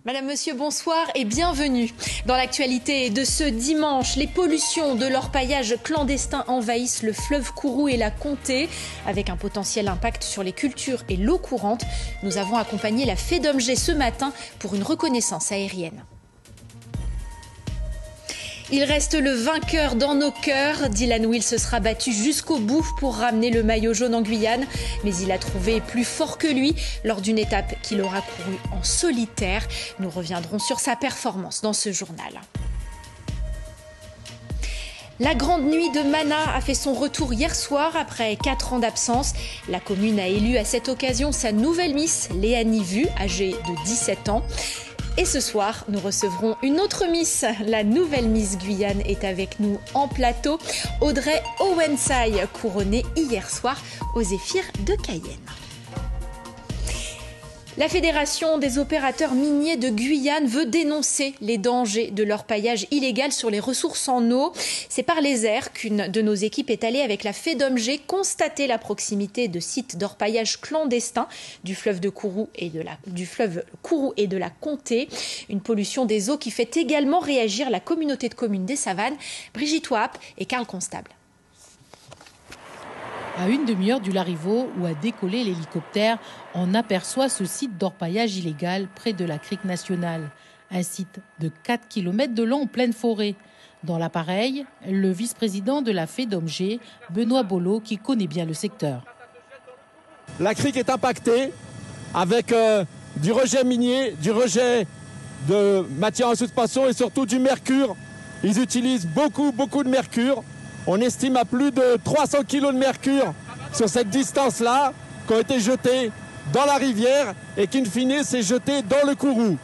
Madame, Monsieur, bonsoir et bienvenue. Dans l'actualité de ce dimanche, les pollutions de l'orpaillage clandestin envahissent le fleuve Kourou et la Comté. Avec un potentiel impact sur les cultures et l'eau courante, nous avons accompagné la FEDOMG ce matin pour une reconnaissance aérienne. Il reste le vainqueur dans nos cœurs. Dylan Will se sera battu jusqu'au bout pour ramener le maillot jaune en Guyane. Mais il a trouvé plus fort que lui lors d'une étape qu'il aura courue en solitaire. Nous reviendrons sur sa performance dans ce journal. La grande nuit de Mana a fait son retour hier soir après 4 ans d'absence. La commune a élu à cette occasion sa nouvelle Miss, Léanie Vu, âgée de 17 ans. Et ce soir, nous recevrons une autre Miss. La nouvelle Miss Guyane est avec nous en plateau. Audrey Owensai, couronnée hier soir aux Zéphyrs de Cayenne. La Fédération des opérateurs miniers de Guyane veut dénoncer les dangers de l'orpaillage illégal sur les ressources en eau. C'est par les airs qu'une de nos équipes est allée avec la FEDOMG constater la proximité de sites d'orpaillage clandestins du fleuve Kourou et de la Comté. Une pollution des eaux qui fait également réagir la communauté de communes des Savanes. Brigitte Wap et Karl Constable. À une demi-heure du Larivot, où a décollé l'hélicoptère, on aperçoit ce site d'orpaillage illégal près de la crique nationale. Un site de 4 km de long en pleine forêt. Dans l'appareil, le vice-président de la FEDOMG, Benoît Bolo, qui connaît bien le secteur. La crique est impactée avec du rejet minier, du rejet de matière en suspension et surtout du mercure. Ils utilisent beaucoup de mercure. On estime à plus de 300 kg de mercure sur cette distance-là qui ont été jetés dans la rivière et qui, in fine, s'est jeté dans le Kourou.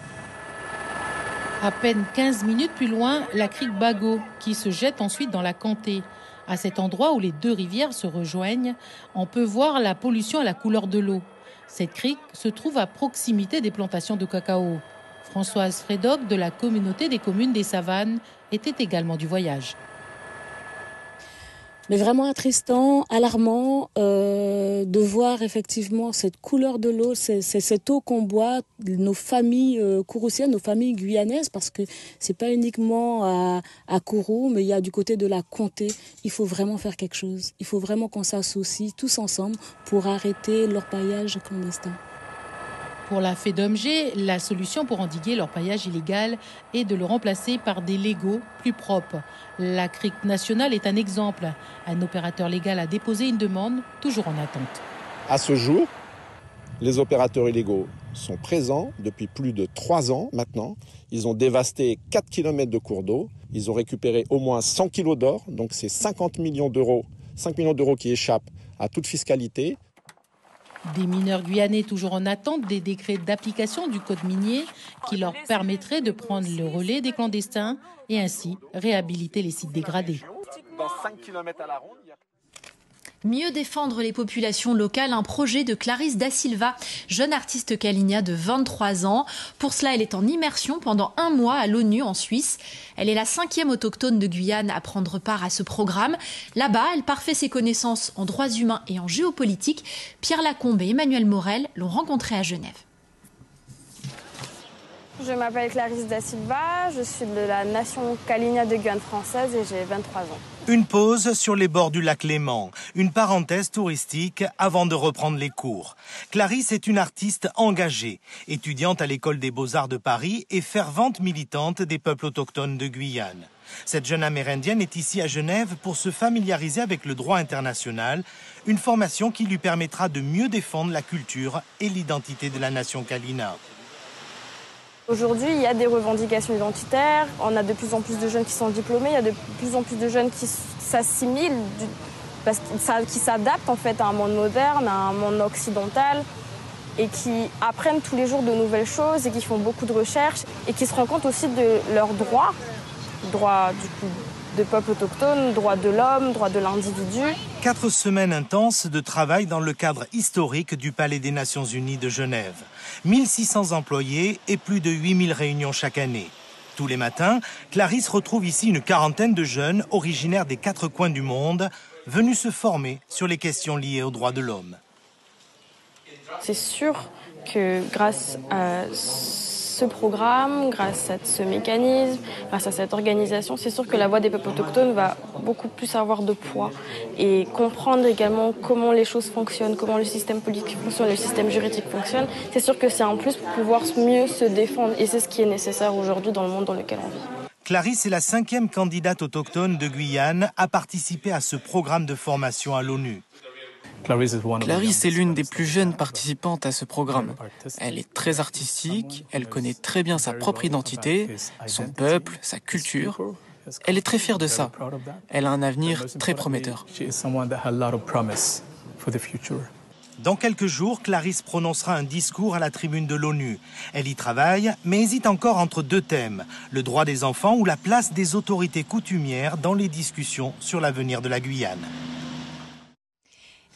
À peine 15 minutes plus loin, la crique Bago, qui se jette ensuite dans la Comté. À cet endroit où les deux rivières se rejoignent, on peut voir la pollution à la couleur de l'eau. Cette crique se trouve à proximité des plantations de cacao. Françoise Frédoc, de la communauté des communes des Savanes, était également du voyage. Mais vraiment attristant, alarmant de voir effectivement cette couleur de l'eau, c'est cette eau qu'on boit, nos familles kouroussiennes, nos familles guyanaises, parce que c'est pas uniquement à Kourou, mais il y a du côté de la Comté. Il faut vraiment faire quelque chose. Il faut vraiment qu'on s'associe tous ensemble pour arrêter l'orpaillage clandestin. Pour la FEDOMG, la solution pour endiguer l'orpaillage illégal est de le remplacer par des légaux plus propres. La crique nationale est un exemple. Un opérateur légal a déposé une demande, toujours en attente. À ce jour, les opérateurs illégaux sont présents depuis plus de 3 ans maintenant. Ils ont dévasté 4 km de cours d'eau. Ils ont récupéré au moins 100 kg d'or, donc c'est 50 millions d'euros, 5 millions d'euros qui échappent à toute fiscalité. Des mineurs guyanais toujours en attente des décrets d'application du code minier qui leur permettraient de prendre le relais des clandestins et ainsi réhabiliter les sites dégradés. Mieux défendre les populations locales, un projet de Clarisse Da Silva, jeune artiste caligna de 23 ans. Pour cela, elle est en immersion pendant 1 mois à l'ONU en Suisse. Elle est la 5e autochtone de Guyane à prendre part à ce programme. Là-bas, elle parfait ses connaissances en droits humains et en géopolitique. Pierre Lacombe et Emmanuel Morel l'ont rencontrée à Genève. Je m'appelle Clarisse Da Silva, je suis de la nation Caligna de Guyane française et j'ai 23 ans. Une pause sur les bords du lac Léman, une parenthèse touristique avant de reprendre les cours. Clarisse est une artiste engagée, étudiante à l'école des Beaux-Arts de Paris et fervente militante des peuples autochtones de Guyane. Cette jeune amérindienne est ici à Genève pour se familiariser avec le droit international, une formation qui lui permettra de mieux défendre la culture et l'identité de la nation Kalina. Aujourd'hui, il y a des revendications identitaires, on a de plus en plus de jeunes qui sont diplômés, il y a de plus en plus de jeunes qui s'assimilent, qui s'adaptent en fait à un monde moderne, à un monde occidental et qui apprennent tous les jours de nouvelles choses et qui font beaucoup de recherches et qui se rendent compte aussi de leurs droits du coup, de peuple autochtone, droits de l'homme, droits de l'individu. 4 semaines intenses de travail dans le cadre historique du Palais des Nations Unies de Genève. 1600 employés et plus de 8000 réunions chaque année. Tous les matins, Clarisse retrouve ici une quarantaine de jeunes originaires des 4 coins du monde, venus se former sur les questions liées aux droits de l'homme. C'est sûr que grâce à ce programme, grâce à ce mécanisme, grâce à cette organisation, c'est sûr que la voix des peuples autochtones va beaucoup plus avoir de poids et comprendre également comment les choses fonctionnent, comment le système politique fonctionne, le système juridique fonctionne. C'est sûr que c'est un plus pour pouvoir mieux se défendre et c'est ce qui est nécessaire aujourd'hui dans le monde dans lequel on vit. Clarisse est la 5e candidate autochtone de Guyane à participer à ce programme de formation à l'ONU. Clarisse est l'une des plus jeunes participantes à ce programme. Elle est très artistique, elle connaît très bien sa propre identité, son peuple, sa culture. Elle est très fière de ça. Elle a un avenir très prometteur. Dans quelques jours, Clarisse prononcera un discours à la tribune de l'ONU. Elle y travaille, mais hésite encore entre deux thèmes, le droit des enfants ou la place des autorités coutumières dans les discussions sur l'avenir de la Guyane.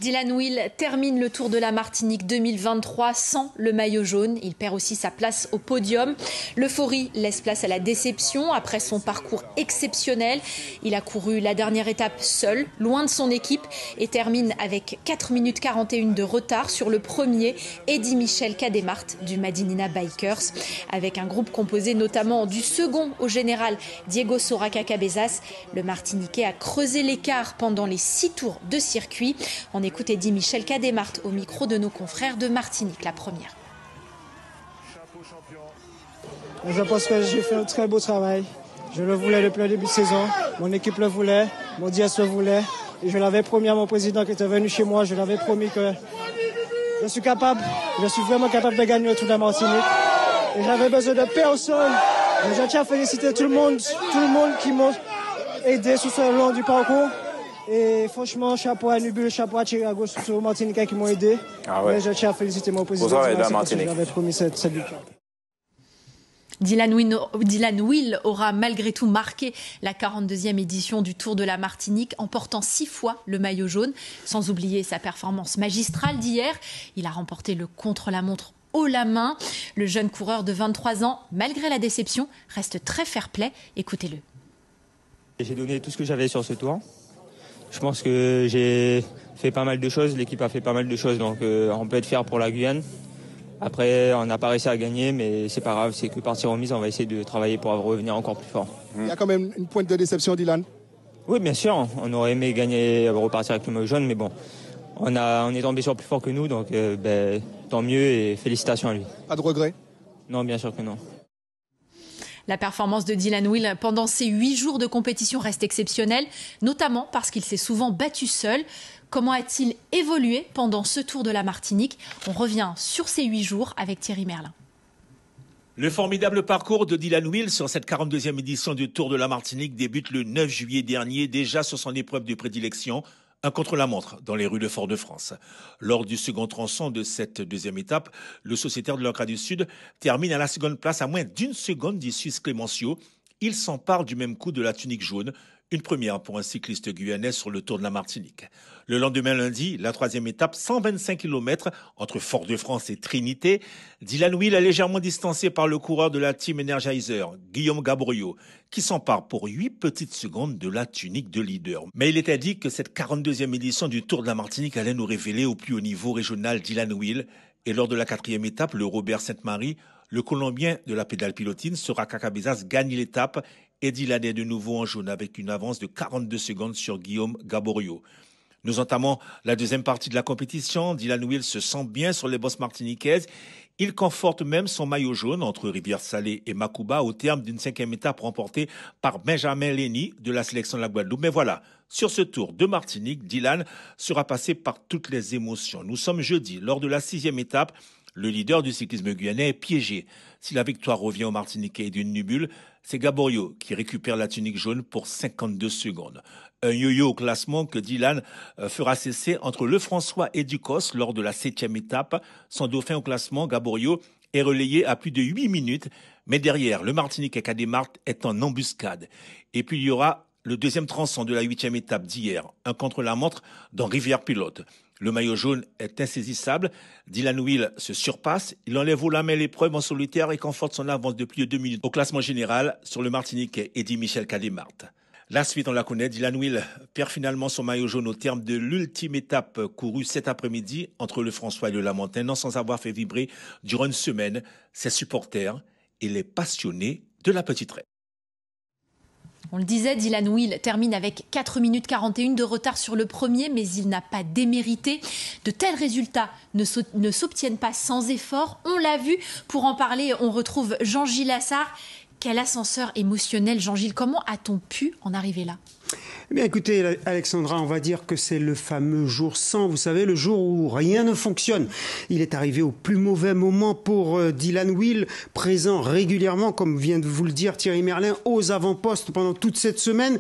Dylan Will termine le Tour de la Martinique 2023 sans le maillot jaune. Il perd aussi sa place au podium. L'euphorie laisse place à la déception après son parcours exceptionnel. Il a couru la dernière étape seul, loin de son équipe, et termine avec 4 minutes 41 de retard sur le premier, Eddy Michel Cademart du Madinina Bikers. Avec un groupe composé notamment du second au général Diego Soraca Cabezas, le Martiniquais a creusé l'écart pendant les 6 tours de circuit. On écoute Eddy Michel Cademart au micro de nos confrères de Martinique, la première. Je pense que j'ai fait un très beau travail. Je le voulais depuis le début de saison. Mon équipe le voulait, mon DS le voulait. Et je l'avais promis à mon président qui était venu chez moi. Je l'avais promis que je suis vraiment capable de gagner le Tour de la Martinique. Et j'avais besoin de personne. Mais je tiens à féliciter tout le monde qui m'a aidé sur ce long du parcours. Et franchement, chapeau à Nubul, chapeau à Chirago, sur Martinique qui m'ont aidé. Ah ouais. Mais je tiens à féliciter mon président. J'avais promis cette victoire. Dylan Will aura malgré tout marqué la 42e édition du Tour de la Martinique en portant 6 fois le maillot jaune, sans oublier sa performance magistrale d'hier. Il a remporté le contre-la-montre haut la main. Le jeune coureur de 23 ans, malgré la déception, reste très fair-play. Écoutez-le. J'ai donné tout ce que j'avais sur ce tour. Je pense que j'ai fait pas mal de choses, l'équipe a fait pas mal de choses, donc on peut être fier pour la Guyane. Après, on n'a pas réussi à gagner, mais c'est pas grave, c'est que partie remise, on va essayer de travailler pour revenir encore plus fort. Il y a quand même une pointe de déception, Dylan. Oui, bien sûr, on aurait aimé gagner, repartir avec le maillot jaune, mais bon, on est tombé sur plus fort que nous, donc tant mieux et félicitations à lui. Pas de regret? Non, bien sûr que non. La performance de Dylan Will pendant ces 8 jours de compétition reste exceptionnelle, notamment parce qu'il s'est souvent battu seul. Comment a-t-il évolué pendant ce Tour de la Martinique? On revient sur ces 8 jours avec Thierry Merlin. Le formidable parcours de Dylan Will sur cette 42e édition du Tour de la Martinique débute le 9 juillet dernier, déjà sur son épreuve de prédilection, un contre-la-montre dans les rues de Fort-de-France. Lors du second tronçon de cette deuxième étape, le sociétaire de l'Ancra du Sud termine à la seconde place à moins d'1 seconde du Suisse Clémencio. Il s'empare du même coup de la tunique jaune, une première pour un cycliste guyanais sur le Tour de la Martinique. Le lendemain lundi, la troisième étape, 125 km entre Fort-de-France et Trinité. Dylan Will est légèrement distancé par le coureur de la Team Energizer, Guillaume Gaborio, qui s'empare pour 8 petites secondes de la tunique de leader. Mais il était dit que cette 42e édition du Tour de la Martinique allait nous révéler au plus haut niveau régional Dylan Will. Et lors de la quatrième étape, le Robert Sainte-Marie, le Colombien de la pédale pilotine, Soraca Cabezas, gagne l'étape et Dylan est de nouveau en jaune avec une avance de 42 secondes sur Guillaume Gaborio. Nous entamons la deuxième partie de la compétition. Dylan Will se sent bien sur les bosses martiniquaises. Il conforte même son maillot jaune entre Rivière-Salée et Macouba au terme d'une 5e étape remportée par Benjamin Lenny de la sélection de la Guadeloupe. Mais voilà, sur ce Tour de Martinique, Dylan sera passé par toutes les émotions. Nous sommes jeudi, lors de la 6e étape. Le leader du cyclisme guyanais est piégé. Si la victoire revient au Martiniquais d'une Nubul, c'est Gaborio qui récupère la tunique jaune pour 52 secondes. Un yo-yo au classement que Dylan fera cesser entre Lefrançois et Ducos lors de la 7e étape. Son dauphin au classement, Gaborio, est relayé à plus de 8 minutes. Mais derrière, le Martiniquais Cademart est en embuscade. Et puis il y aura le deuxième tronçon de la 8e étape d'hier, un contre-la-montre dans Rivière-Pilote. Le maillot jaune est insaisissable. Dylan Will se surpasse. Il enlève au la main l'épreuve en solitaire et conforte son avance de plus de 2 minutes au classement général sur le Martiniquais Eddy Michel Cademart. La suite, on la connaît. Dylan Will perd finalement son maillot jaune au terme de l'ultime étape courue cet après-midi entre le François et le Lamentin, non sans avoir fait vibrer durant une semaine ses supporters et les passionnés de la petite reine. On le disait, Dylan Will termine avec 4 minutes 41 de retard sur le premier, mais il n'a pas démérité. De tels résultats ne s'obtiennent pas sans effort. On l'a vu. Pour en parler, on retrouve Jean-Gilles Assard. Quel ascenseur émotionnel, Jean-Gilles. Comment a-t-on pu en arriver là ? Eh bien, écoutez, Alexandra, on va dire que c'est le fameux jour 100, vous savez, le jour où rien ne fonctionne. Il est arrivé au plus mauvais moment pour Dylan Will, présent régulièrement, comme vient de vous le dire Thierry Merlin, aux avant-postes pendant toute cette semaine.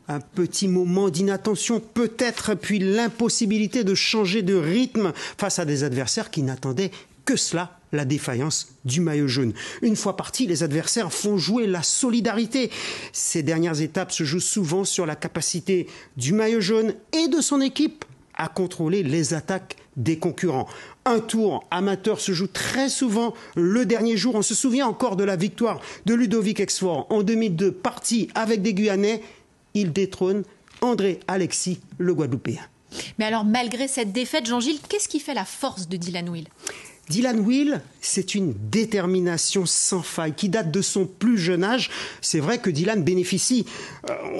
Un petit moment d'inattention peut-être, puis l'impossibilité de changer de rythme face à des adversaires qui n'attendaient que cela, la défaillance du maillot jaune. Une fois partis, les adversaires font jouer la solidarité. Ces dernières étapes se jouent souvent sur la capacité du maillot jaune et de son équipe à contrôler les attaques des concurrents. Un tour amateur se joue très souvent le dernier jour. On se souvient encore de la victoire de Ludovic Exfort en 2002, parti avec des Guyanais. Il détrône André Alexis, le Guadeloupéen. Mais alors, malgré cette défaite, Jean-Gilles, qu'est-ce qui fait la force de Dylan Will ? Dylan Will, c'est une détermination sans faille qui date de son plus jeune âge. C'est vrai que Dylan bénéficie,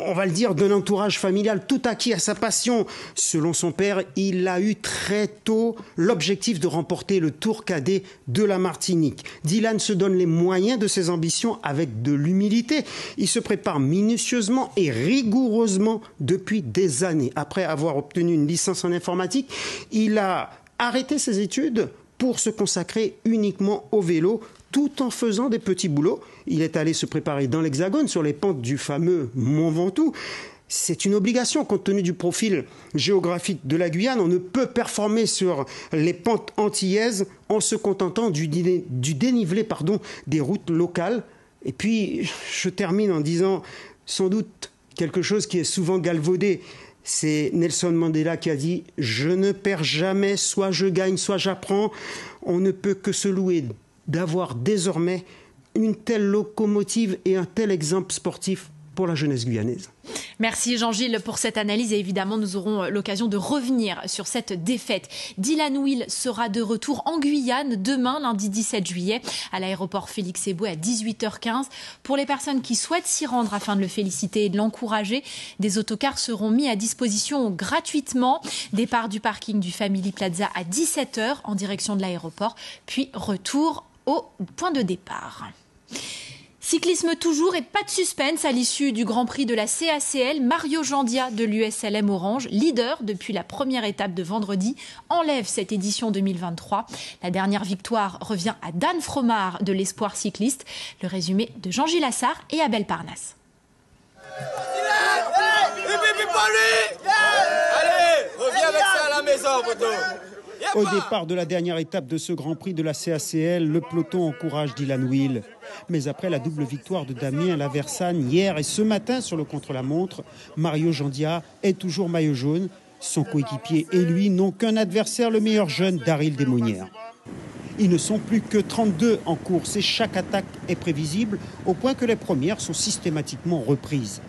on va le dire, d'un entourage familial tout acquis à sa passion. Selon son père, il a eu très tôt l'objectif de remporter le Tour cadet de la Martinique. Dylan se donne les moyens de ses ambitions avec de l'humilité. Il se prépare minutieusement et rigoureusement depuis des années. Après avoir obtenu une licence en informatique, il a arrêté ses études pour se consacrer uniquement au vélo, tout en faisant des petits boulots. Il est allé se préparer dans l'Hexagone, sur les pentes du fameux Mont Ventoux. C'est une obligation compte tenu du profil géographique de la Guyane. On ne peut performer sur les pentes antillaises en se contentant du dénivelé des routes locales. Et puis, je termine en disant sans doute quelque chose qui est souvent galvaudé. C'est Nelson Mandela qui a dit « Je ne perds jamais, soit je gagne, soit j'apprends ». On ne peut que se louer d'avoir désormais une telle locomotive et un tel exemple sportif pour la jeunesse guyanaise. Merci Jean-Gilles pour cette analyse et évidemment nous aurons l'occasion de revenir sur cette défaite. Dylan Will sera de retour en Guyane demain, lundi 17 juillet, à l'aéroport Félix Éboué à 18h15. Pour les personnes qui souhaitent s'y rendre afin de le féliciter et de l'encourager, des autocars seront mis à disposition gratuitement. Départ du parking du Family Plaza à 17h en direction de l'aéroport, puis retour au point de départ. Cyclisme toujours et pas de suspense à l'issue du Grand Prix de la CACL. Mario Jandia de l'USLM Orange, leader depuis la première étape de vendredi, enlève cette édition 2023. La dernière victoire revient à Dan Fromard de l'Espoir cycliste. Le résumé de Jean-Gilles Assard et Abel Parnasse. Allez, reviens avec ça à la maison, poteau. Au départ de la dernière étape de ce Grand Prix de la CACL, le peloton encourage Dylan Will. Mais après la double victoire de Damien Laversagne hier et ce matin sur le contre-la-montre, Mario Jandia est toujours maillot jaune. Son coéquipier et lui n'ont qu'un adversaire, le meilleur jeune, Daryl Desmonnières. Ils ne sont plus que 32 en course et chaque attaque est prévisible au point que les premières sont systématiquement reprises.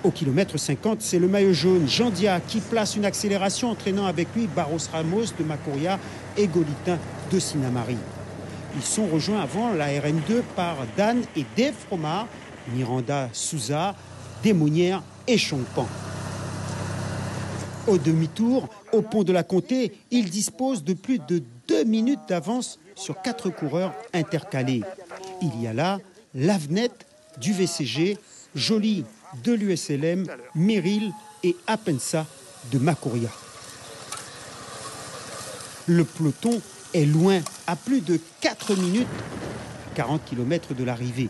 Au kilomètre 50, c'est le maillot jaune Jandia qui place une accélération entraînant avec lui Barros Ramos de Macouria et Golitin de Sinamari. Ils sont rejoints avant la RN2 par Dan et Dave Fromard, Miranda Souza, Desmonnières et Chongpan. Au demi-tour, au pont de la Comté, ils disposent de plus de 2 minutes d'avance sur 4 coureurs intercalés. Il y a là Lavnet du VCG, Joly de l'USLM, Merrill et Apensa de Macouria. Le peloton est loin, à plus de 4 minutes, 40 km de l'arrivée.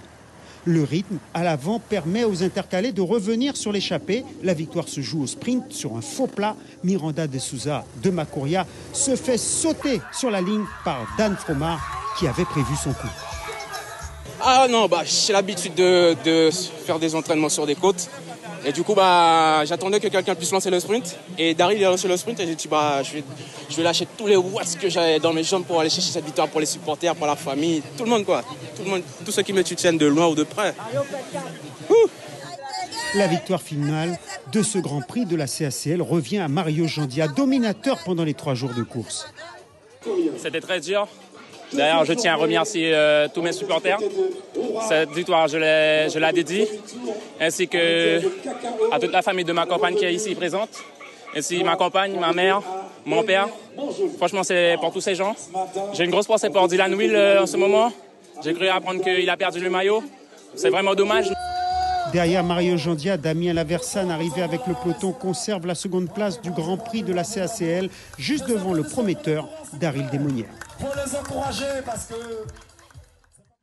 Le rythme à l'avant permet aux intercalés de revenir sur l'échappée. La victoire se joue au sprint sur un faux plat. Miranda de Souza de Macouria se fait sauter sur la ligne par Dan Fromard qui avait prévu son coup. Ah non, j'ai l'habitude de faire des entraînements sur des côtes. Et du coup, j'attendais que quelqu'un puisse lancer le sprint. Et Daryl a lancé le sprint et j'ai dit, je vais lâcher tous les watts que j'avais dans mes jambes pour aller chercher cette victoire pour les supporters, pour la famille, tout le monde quoi. Tout le monde, tous ceux qui me soutiennent de loin ou de près. La victoire finale de ce Grand Prix de la CACL revient à Mario Jandia, dominateur pendant les 3 jours de course. C'était très dur. D'ailleurs, je tiens à remercier tous mes supporters. Cette victoire, je la dédie, ainsi que à toute la famille de ma compagne qui est ici présente, ainsi ma compagne, ma mère, mon père. Franchement, c'est pour tous ces gens. J'ai une grosse pensée pour Dylan Will en ce moment. J'ai cru apprendre qu'il a perdu le maillot. C'est vraiment dommage. Derrière Mario Jandia, Damien Laversane, arrivé avec le peloton, conserve la seconde place du Grand Prix de la CACL, juste devant le prometteur Daryl Desmonnières. Faut les encourager parce que...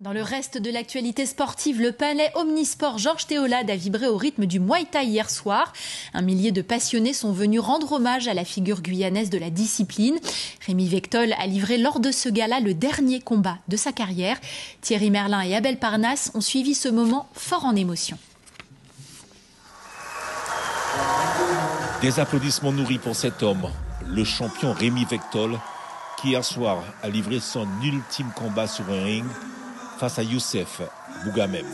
Dans le reste de l'actualité sportive, le palais omnisport Georges Théolade a vibré au rythme du Muay Thai hier soir. Un millier de passionnés sont venus rendre hommage à la figure guyanaise de la discipline. Rémi Vectol a livré lors de ce gala le dernier combat de sa carrière. Thierry Merlin et Abel Parnasse ont suivi ce moment fort en émotion. Des applaudissements nourris pour cet homme, le champion Rémi Vectol, qui hier soir a livré son ultime combat sur un ring face à Youssef Bougamem.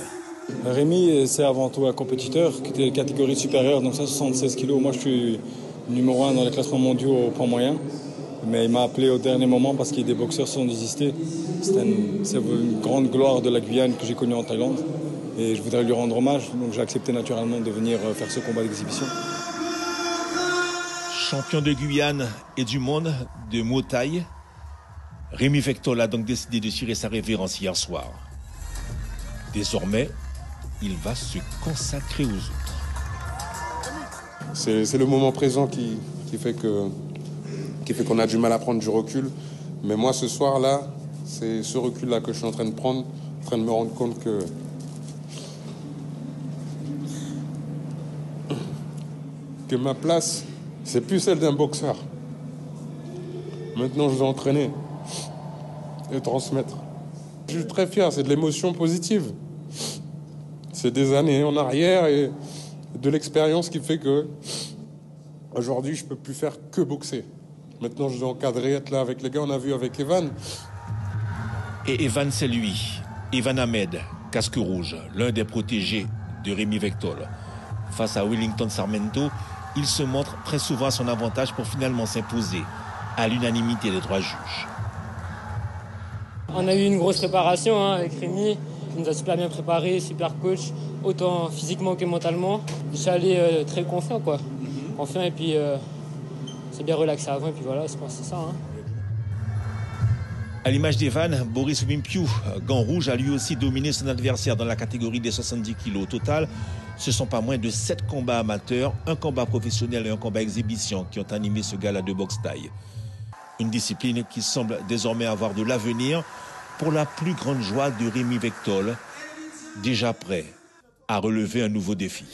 Rémi, c'est avant tout un compétiteur qui était catégorie supérieure, donc 176 kg. Moi, je suis numéro 1 dans les classements mondiaux au poids moyen. Mais il m'a appelé au dernier moment parce qu'il y a des boxeurs sans désister. C'est une grande gloire de la Guyane que j'ai connue en Thaïlande. Et je voudrais lui rendre hommage, donc j'ai accepté naturellement de venir faire ce combat d'exhibition. Champion de Guyane et du monde de Muay Thai, Rémi Vectol a donc décidé de tirer sa révérence hier soir. Désormais, il va se consacrer aux autres. C'est le moment présent qui fait qu'on a du mal à prendre du recul. Mais moi, ce soir-là, c'est ce recul-là que je suis en train de prendre, en train de me rendre compte que ma place, c'est plus celle d'un boxeur. Maintenant, je dois entraîner et transmettre. Je suis très fier, c'est de l'émotion positive. C'est des années en arrière et de l'expérience qui fait que aujourd'hui, je ne peux plus faire que boxer. Maintenant, je dois encadrer, être là avec les gars. On a vu avec Evan. Et Evan, c'est lui. Evan Ahmed, casque rouge, l'un des protégés de Rémi Vectol. Face à Wellington Sarmento, il se montre très souvent à son avantage pour finalement s'imposer à l'unanimité des trois juges. On a eu une grosse préparation avec Rémi. Il nous a super bien préparé, super coach, autant physiquement que mentalement. Je suis allé très confiant, quoi. Confiant et puis c'est bien relaxé avant et puis voilà, c'est ça. À l'image d'Evan, Boris Wimpiou, gant rouge, a lui aussi dominé son adversaire dans la catégorie des 70 kg. Au total, ce sont pas moins de 7 combats amateurs, un combat professionnel et un combat exhibition qui ont animé ce gala de boxe thaï. Une discipline qui semble désormais avoir de l'avenir pour la plus grande joie de Rémi Vectol, déjà prêt à relever un nouveau défi.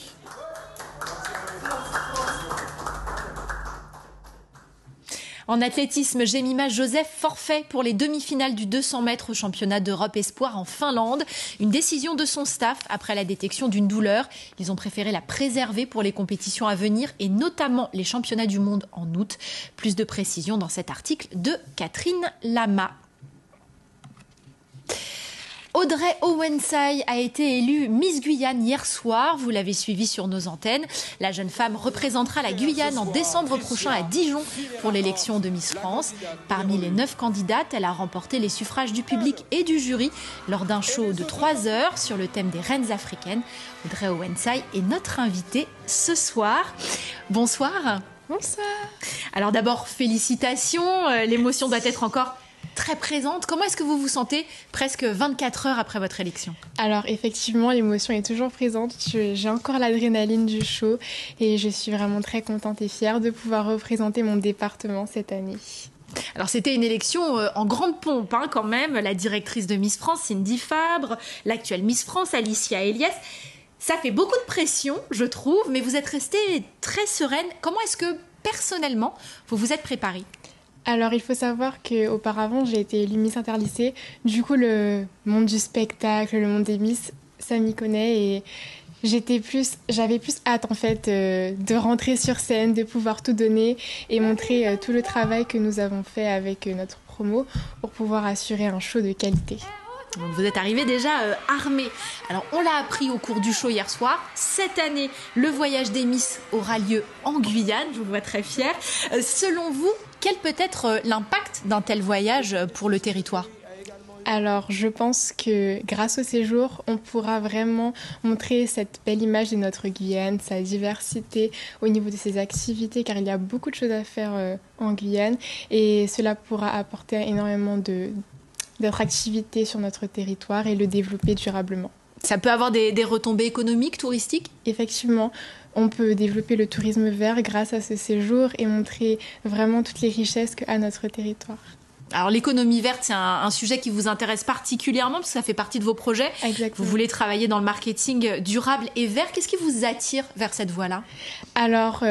En athlétisme, Jemima Joseph forfait pour les demi-finales du 200 mètres au championnat d'Europe Espoir en Finlande. Une décision de son staff après la détection d'une douleur. Ils ont préféré la préserver pour les compétitions à venir et notamment les championnats du monde en août. Plus de précisions dans cet article de Catherine Lama. Audrey Owensai a été élue Miss Guyane hier soir. Vous l'avez suivi sur nos antennes. La jeune femme représentera la Guyane en décembre prochain à Dijon pour l'élection de Miss France. Parmi les 9 candidates, elle a remporté les suffrages du public et du jury lors d'un show de 3 heures sur le thème des reines africaines. Audrey Owensai est notre invitée ce soir. Bonsoir. Bonsoir. Alors d'abord, félicitations. L'émotion doit être encore très présente. Comment est-ce que vous vous sentez presque 24 heures après votre élection? Alors effectivement, l'émotion est toujours présente. J'ai encore l'adrénaline du show et je suis vraiment très contente et fière de pouvoir représenter mon département cette année. Alors c'était une élection en grande pompe quand même. La directrice de Miss France, Cindy Fabre, l'actuelle Miss France, Alicia Elias. Ça fait beaucoup de pression, je trouve, mais vous êtes restée très sereine. Comment est-ce que personnellement vous vous êtes préparée? Alors, il faut savoir qu'auparavant, j'ai été élue Miss Interlycée. Du coup, le monde du spectacle, le monde des Miss, ça m'y connaît. Et j'avais plus hâte, en fait, de rentrer sur scène, de pouvoir tout donner et montrer tout le travail que nous avons fait avec notre promo pour pouvoir assurer un show de qualité. Donc vous êtes arrivée déjà armée. Alors on l'a appris au cours du show hier soir. Cette année, le voyage des Miss aura lieu en Guyane. Je vous vois très fière. Selon vous, quel peut être l'impact d'un tel voyage pour le territoire ? Alors, je pense que grâce au séjour, on pourra vraiment montrer cette belle image de notre Guyane, sa diversité au niveau de ses activités, car il y a beaucoup de choses à faire en Guyane et cela pourra apporter énormément d'autres activités sur notre territoire et le développer durablement. Ça peut avoir des retombées économiques, touristiques ? Effectivement, on peut développer le tourisme vert grâce à ce séjour et montrer vraiment toutes les richesses qu'a notre territoire. Alors l'économie verte, c'est un sujet qui vous intéresse particulièrement parce que ça fait partie de vos projets. Exactement. Vous voulez travailler dans le marketing durable et vert. Qu'est-ce qui vous attire vers cette voie-là ? Alors,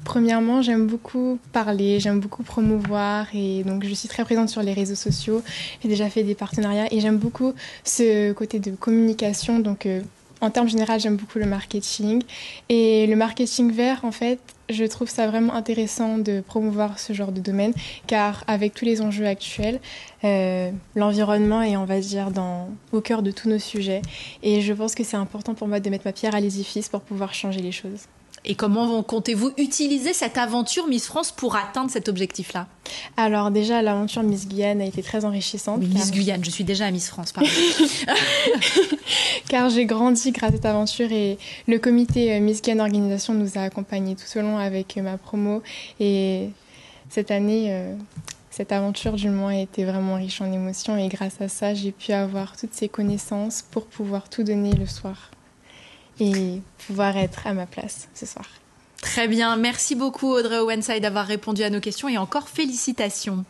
premièrement, j'aime beaucoup parler, j'aime beaucoup promouvoir et donc je suis très présente sur les réseaux sociaux. J'ai déjà fait des partenariats et j'aime beaucoup ce côté de communication. Donc, en termes généraux, j'aime beaucoup le marketing. Et le marketing vert, en fait, je trouve ça vraiment intéressant de promouvoir ce genre de domaine, car avec tous les enjeux actuels, l'environnement est, on va dire, au cœur de tous nos sujets. Et je pense que c'est important pour moi de mettre ma pierre à l'édifice pour pouvoir changer les choses. Et comment comptez-vous utiliser cette aventure Miss France pour atteindre cet objectif-là ? Alors déjà, l'aventure Miss Guyane a été très enrichissante. Oui, Miss Guyane, je suis déjà à Miss France, pardon. Car j'ai grandi grâce à cette aventure et le comité Miss Guyane Organisation nous a accompagnés tout au long avec ma promo. Et cette année, cette aventure du moins a été vraiment riche en émotions et grâce à ça, j'ai pu avoir toutes ces connaissances pour pouvoir tout donner le soir et pouvoir être à ma place ce soir. Très bien, merci beaucoup Audrey Owensai d'avoir répondu à nos questions et encore félicitations.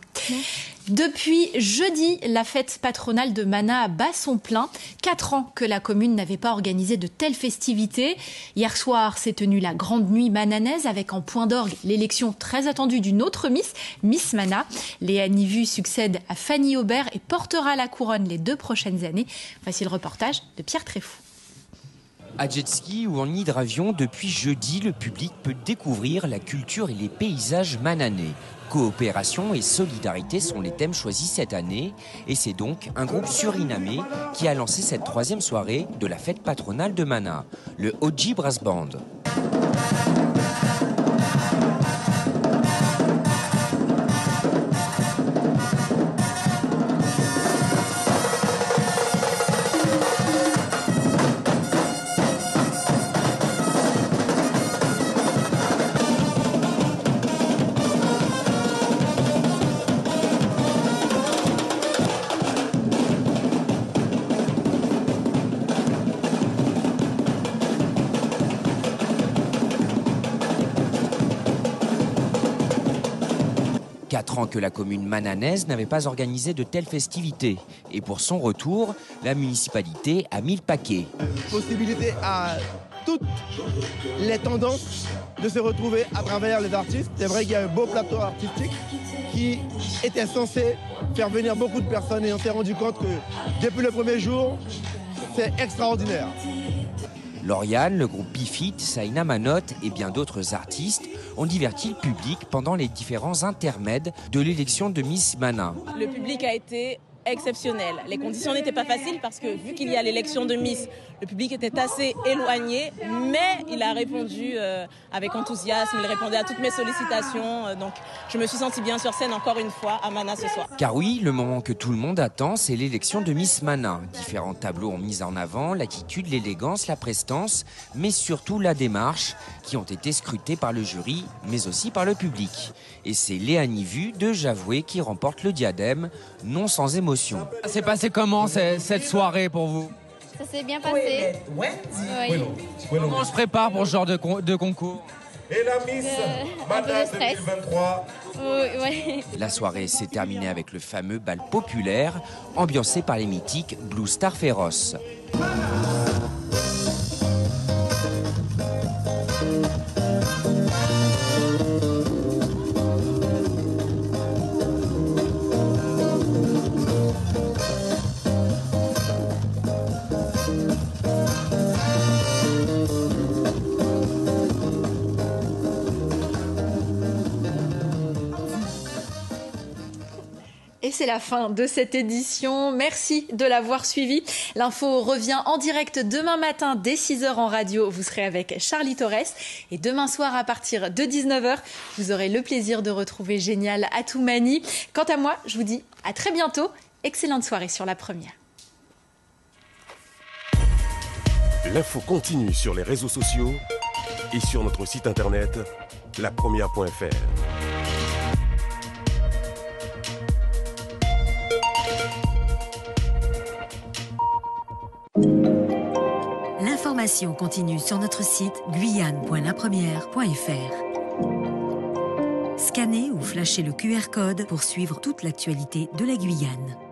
Depuis jeudi, la fête patronale de Mana bat son plein. 4 ans que la commune n'avait pas organisé de telles festivités. Hier soir s'est tenue la grande nuit mananaise avec en point d'orgue l'élection très attendue d'une autre Miss Mana. Léa Nivu succède à Fanny Aubert et portera la couronne les 2 prochaines années. Voici le reportage de Pierre Tréfou. À jet ski ou en hydravion, depuis jeudi, le public peut découvrir la culture et les paysages mananais. Coopération et solidarité sont les thèmes choisis cette année. Et c'est donc un groupe surinamé qui a lancé cette 3e soirée de la fête patronale de Mana, le Oji Brass Band. Que la commune mananaise n'avait pas organisé de telles festivités. Et pour son retour, la municipalité a mis le paquet. Possibilité à toutes les tendances de se retrouver à travers les artistes. C'est vrai qu'il y a un beau plateau artistique qui était censé faire venir beaucoup de personnes et on s'est rendu compte que depuis le premier jour, c'est extraordinaire. Lauriane, le groupe Bifit, Saïna Manotte et bien d'autres artistes ont diverti le public pendant les différents intermèdes de l'élection de Miss Mana. Le public a été exceptionnel. Les conditions n'étaient pas faciles parce que vu qu'il y a l'élection de Miss, le public était assez éloigné, mais il a répondu avec enthousiasme, il répondait à toutes mes sollicitations. Donc je me suis sentie bien sur scène encore une fois à Mana ce soir. Car oui, le moment que tout le monde attend, c'est l'élection de Miss Mana. Différents tableaux ont mis en avant l'attitude, l'élégance, la prestance, mais surtout la démarche, qui ont été scrutés par le jury, mais aussi par le public. Et c'est Léa Nivu de Javoué qui remporte le diadème, non sans émotion. Ça s'est passé comment cette soirée pour vous ? Ça s'est bien passé. Oui. Comment on se prépare pour ce genre de concours ? Et la Miss Mana 2023. Oui. La soirée s'est terminée avec le fameux bal populaire, ambiancé par les mythiques Blue Star Féroce. Et c'est la fin de cette édition. Merci de l'avoir suivi. L'info revient en direct demain matin dès 6h en radio. Vous serez avec Charlie Torres. Et demain soir à partir de 19h, vous aurez le plaisir de retrouver Génial Atoumani. Quant à moi, je vous dis à très bientôt Excellente soirée sur La Première. L'info continue sur les réseaux sociaux et sur notre site internet lapremière.fr. L'information continue sur notre site guyane.lapremière.fr. Scannez ou flashez le QR code pour suivre toute l'actualité de la Guyane.